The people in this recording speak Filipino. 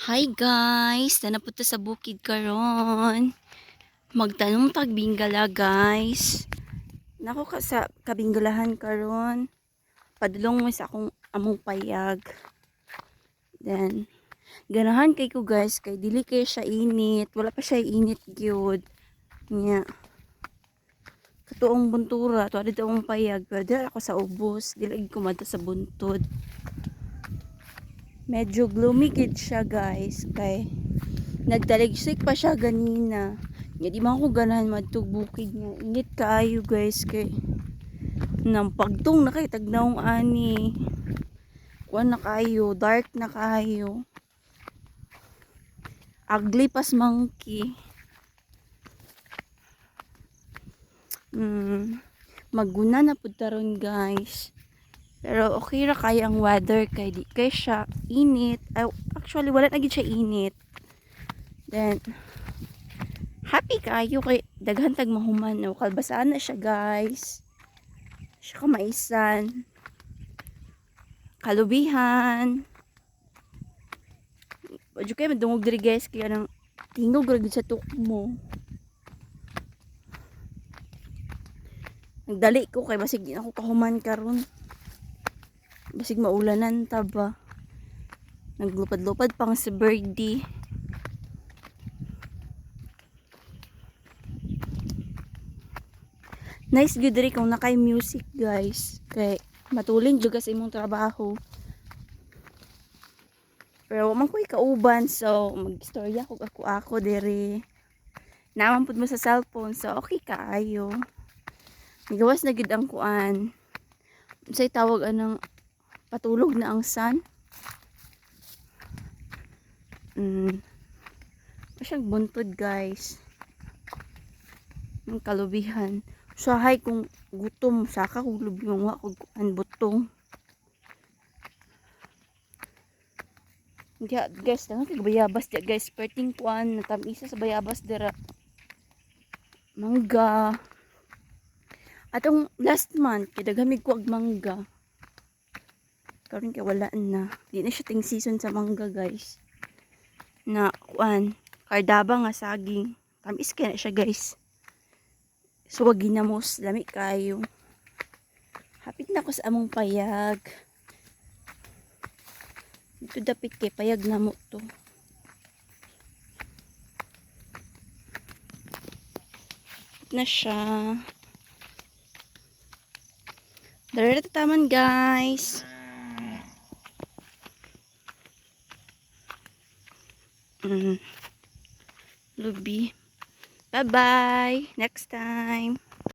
Hi guys, nanapunta sa bukid karon. Magtanong tag binggala guys. Nako ka sa kabinggalahan karon. Padulong mo sa akong among payag. Then ganahan kay ko guys kay dili kay siya init, wala pa siya init gyud. Nya. Katuong buntura, to adto akong payag, pero dili ako sa ubos, dili ko madto sa buntod. Medyo gloomy gid siya guys kay nagtaligsik pa siya ganina. Nga di man ko ganahan madtog bukid nga. Init kaayo guys kay nang pagtong na kay tagnaong ani. Kuan na kayo, dark na kayo. Ugly pas monkey. Maguna na pud taron guys. Pero okay ra kay ang weather kay di kay siya init. Actually wala na gid siya init. Then happy kayo kay daghan tag mahuman no. Kalbasaan na siya guys. Siya kamaisan. Kalubihan. Wadyo kayo madungog diri guys kaya nang tingog ra gid sa tukmo. Nagdali ko kay basig di ako kahuman karon. Basig maulanan ta ba. Naglupad-lupad pang si birdie. Nice gyud diri kung nakay music guys. Kay matulin jud sa imong trabaho. Pero man ko'y kauban so magistorya ko ako diri. Naman pud mo sa cellphone so okay kaayo. Gawas na gid ang kuan. Unsay tawag anang patulog na ang sun? Masyang buntod guys. Ang kalubihan. Sahay kung gutom saka kung lubong wa kung kuan butong. Diya guys, tangan kay bayabas diya guys, perting kuan natamisa sa bayabas dira. Mangga. Atong last month kay daghamig ko og mangga. Karon kay wala na. Di na siya ting season sa mangga guys. Na kuan, kardaba nga saging. Tamis kay na siya guys. So wag ginamos, lami kayo. Hapit na ko sa among payag. Ito dapit kay payag na mo to. Na siya. Dara taman guys. Lubi. Bye bye. Next time.